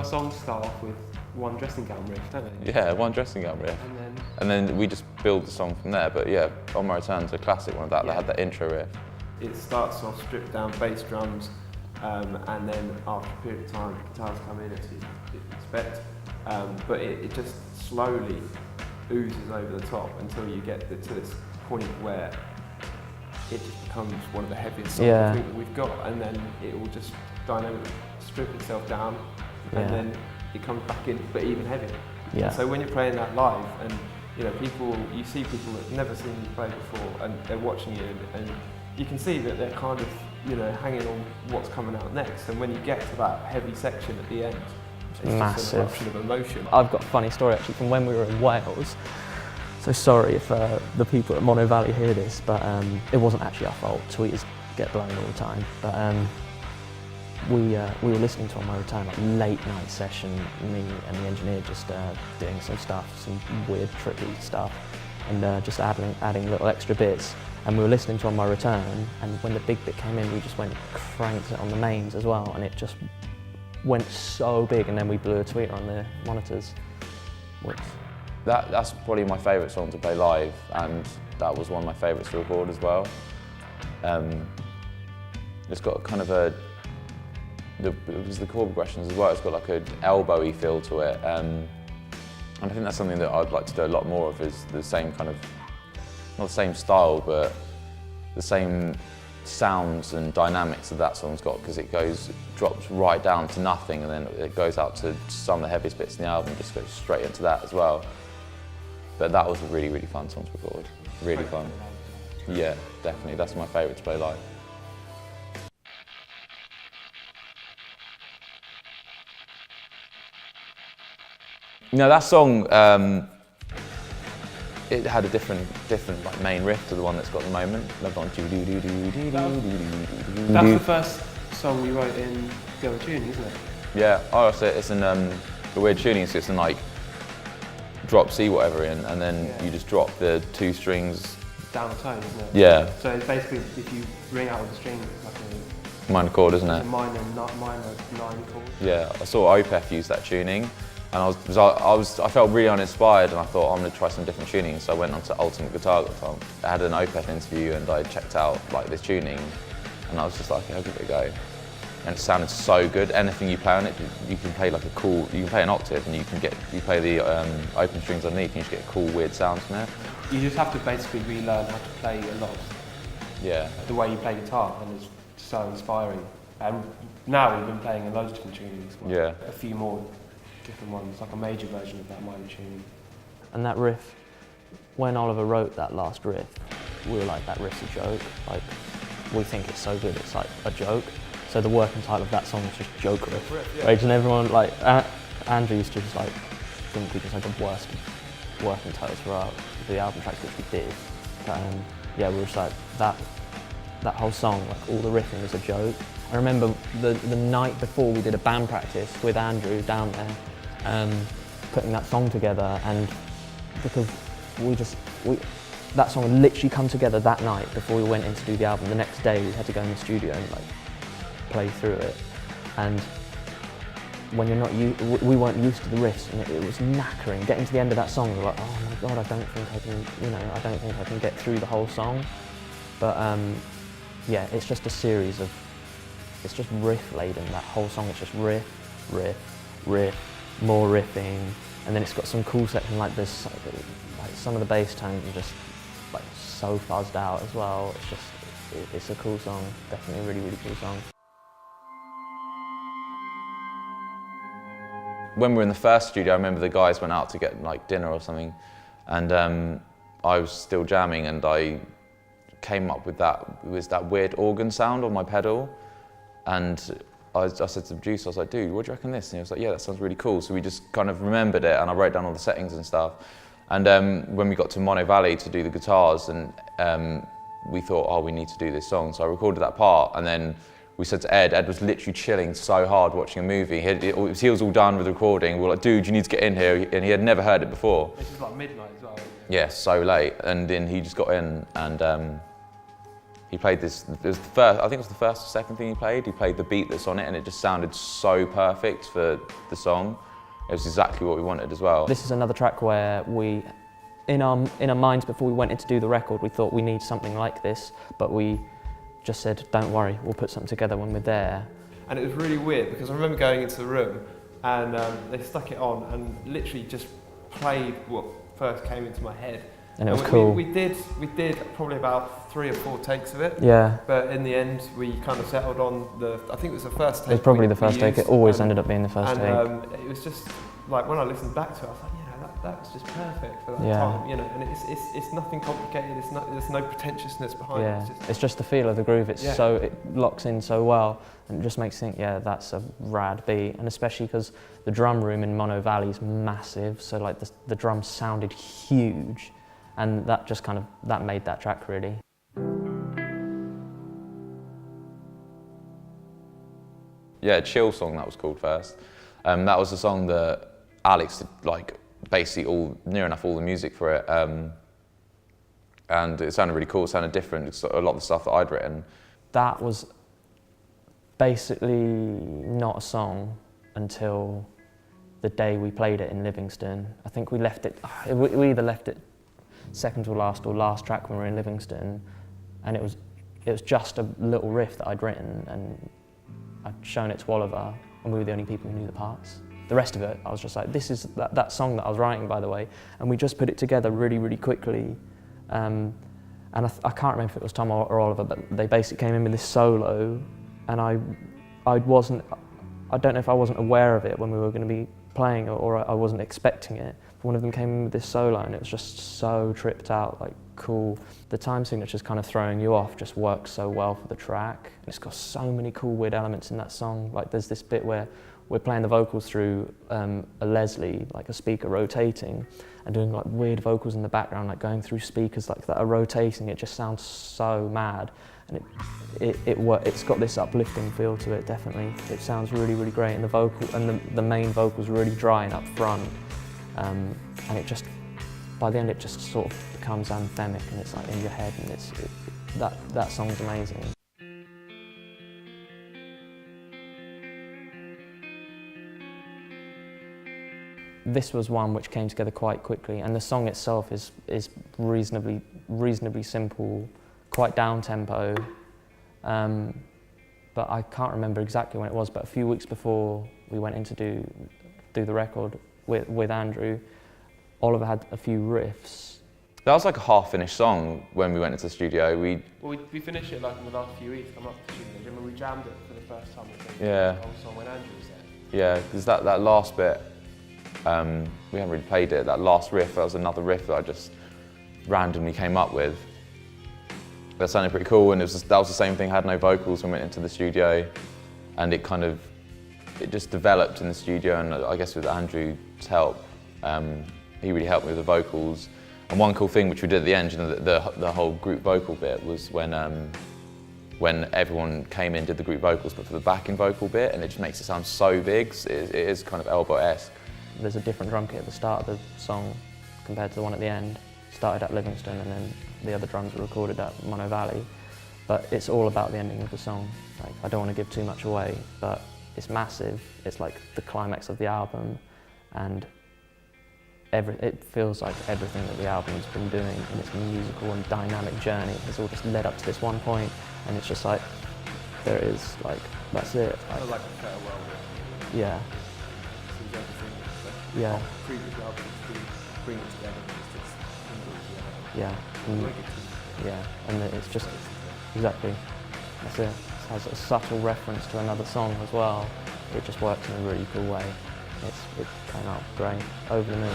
first songs start off with one dressing gown riff, don't they? Yeah, one dressing gown riff. And then we just build the song from there. But yeah, On My Return's a classic one of that. They had that intro riff. It starts off stripped down bass drums, and then after a period of time, guitars come in as you'd expect. But it just slowly oozes over the top until you get to this point where it just becomes one of the heaviest songs I think that we've got, and then it will just dynamically strip itself down, and then it comes back in, but even heavier. Yeah. So when you're playing that live, and you see people that have never seen you play before, and they're watching you, and you can see that they're kind of, hanging on what's coming out next. And when you get to that heavy section at the end, it's massive. just an eruption of emotion. I've got a funny story actually from when we were in Wales. So sorry if the people at Mono Valley hear this, but it wasn't actually our fault. Tweeters get blown all the time. But we were listening to On My Return, like late night session, me and the engineer just doing some stuff, some weird trippy stuff, and just adding little extra bits. And we were listening to On My Return, and when the big bit came in, we just cranked it on the mains as well, and it just went so big, and then we blew a tweeter on the monitors. That's probably my favourite song to play live, and that was one of my favourites to record as well. It's got kind of because the chord progressions as well, it's got like an elbowy feel to it, and I think that's something that I'd like to do a lot more of, is the same kind of, not the same style, but the same sounds and dynamics that that song's got, because it drops right down to nothing, and then it goes out to some of the heaviest bits in the album, just goes straight into that as well. But that was a really, really fun song to record. Really fun. Yeah, definitely. That's my favourite to play live. That song, it had a different like main riff to the one that's got at the moment. That's the first song you wrote in Go Tuning, isn't it? Yeah, it's in the weird tuning, so it's in like drop C whatever in, and then you just drop the 2 strings down a tone, isn't it? Yeah. So basically, if you ring out with the string, it's like a minor chord, isn't it? It's a minor 9 chord. Yeah, I saw Opeth use that tuning, and I felt really uninspired, and I thought I'm going to try some different tuning. So I went onto Ultimate Guitar. I had an Opeth interview, and I checked out like this tuning, and I was just like, I'll give it a go. And it sounded so good. Anything you play on it, you can play like you can play an octave, and you play the open strings underneath, and you just get a cool, weird sound from it. You just have to basically relearn how to play a lot. The way you play guitar, and it's so inspiring. And now we've been playing a load of different tunings. Yeah. A few more different ones, like a major version of that minor tuning. And that riff, when Oliver wrote that last riff, we were like, that riff's a joke. Like, we think it's so good, it's like a joke. So the working title of that song was just Joke Riff. Right? And everyone, like, Andrew used to just like think we just had the worst working titles for the album tracks, which we did. But yeah, we were just like, that whole song, like all the riffing was a joke. I remember the night before we did a band practice with Andrew down there, putting that song together, and because that song had literally come together that night before we went in to do the album. The next day we had to go in the studio and like play through it, and when you're not we weren't used to the riffs, and it was knackering. Getting to the end of that song, we were like, oh my god, I don't think I can get through the whole song. But yeah, it's just a series of, it's just riff laden. That whole song is just riff, riff, riff, more riffing, and then it's got some cool section like this, like some of the bass tones are just like so fuzzed out as well. It's just, it's a cool song, definitely a really, really cool song. When we were in the first studio, I remember the guys went out to get like dinner or something, and I was still jamming, and I came up with that weird organ sound on my pedal, and I said to the producer, I was like, dude, what do you reckon of this? And he was like, yeah, that sounds really cool. So we just kind of remembered it, and I wrote down all the settings and stuff. And when we got to Mono Valley to do the guitars, and we thought, oh, we need to do this song. So I recorded that part, and then we said to Ed was literally chilling so hard watching a movie. He was all done with the recording. We were like, dude, you need to get in here. And he had never heard it before. This was like midnight as well. Yeah, so late. And then he just got in, and he played this, it was the first, I think it was the first or second thing he played the beat that's on it, and it just sounded so perfect for the song. It was exactly what we wanted as well. This is another track where we, in our minds before we went in to do the record, we thought we need something like this, but we just said, don't worry, we'll put something together when we're there. And it was really weird because I remember going into the room and they stuck it on and literally just played what first came into my head. And it was cool. We did probably about 3 or 4 takes of it. Yeah. But in the end, we kind of settled on I think it was the first take. It was probably the first take. It always ended up being the first take. It was just like when I listened back to it, I was like, that was just perfect for that time, And it's nothing complicated. There's no pretentiousness behind it. Yeah. It's just the feel of the groove. It locks in so well, and it just makes you think, yeah, that's a rad beat. And especially because the drum room in Mono Valley is massive, so like the drums sounded huge. And that just that made that track really. Yeah, Chill song that was called first. That was the song that Alex did, like basically near enough all the music for it. And it sounded really cool, it sounded different. It's a lot of the stuff that I'd written. That was basically not a song until the day we played it in Livingston. I think we left it, we either left it second to last or last track when we were in Livingston, and it was just a little riff that I'd written, and I'd shown it to Oliver, and we were the only people who knew the parts. The rest of it, I was just like, this is that song that I was writing, by the way, and we just put it together really, really quickly. And I can't remember if it was Tom or Oliver, but they basically came in with this solo, and I don't know if I wasn't aware of it when we were going to be playing, or I wasn't expecting it. One of them came in with this solo and it was just so tripped out, like cool. The time signature's kind of throwing you off just works so well for the track. And it's got so many cool weird elements in that song. Like there's this bit where we're playing the vocals through a Leslie, like a speaker rotating, and doing like weird vocals in the background, like going through speakers like that are rotating. It just sounds so mad. And it's got this uplifting feel to it, definitely. It sounds really, really great. And the vocal, and the main vocal's really dry and up front. And it just, by the end, it just sort of becomes anthemic, and it's like in your head, and that song's amazing. This was one which came together quite quickly, and the song itself is reasonably simple, quite down tempo. But I can't remember exactly when it was, but a few weeks before we went in to do the record with Andrew, Oliver had a few riffs. That was like a half-finished song when we went into the studio. We finished it like in the last few weeks, come up to the studio. I remember we jammed it for the first time. Yeah. The whole song when Andrew was there. Yeah, because that last bit, we haven't really played it. That last riff, that was another riff that I just randomly came up with. That sounded pretty cool, and that was the same thing. I had no vocals when we went into the studio, and it just developed in the studio, and I guess with Andrew's help, he really helped me with the vocals. And one cool thing which we did at the end, the whole group vocal bit, was when everyone came in, did the group vocals, but for the backing vocal bit, and it just makes it sound so big. It is kind of elbow-esque. There's a different drum kit at the start of the song compared to the one at the end. Started at Livingston, and then the other drums were recorded at Mono Valley. But it's all about the ending of the song. Like, I don't want to give too much away, but it's massive. It's like the climax of the album, and it feels like everything that the album's been doing in its musical and dynamic journey has all just led up to this one point, and it's just like, there it is, like, that's it. Like a farewell. Yeah. Seems everything. Yeah. Previous albums bring it together. Yeah. Yeah, and it's just, exactly, that's it. It has a subtle reference to another song as well. It just works in a really cool way. It came out great, over the moon.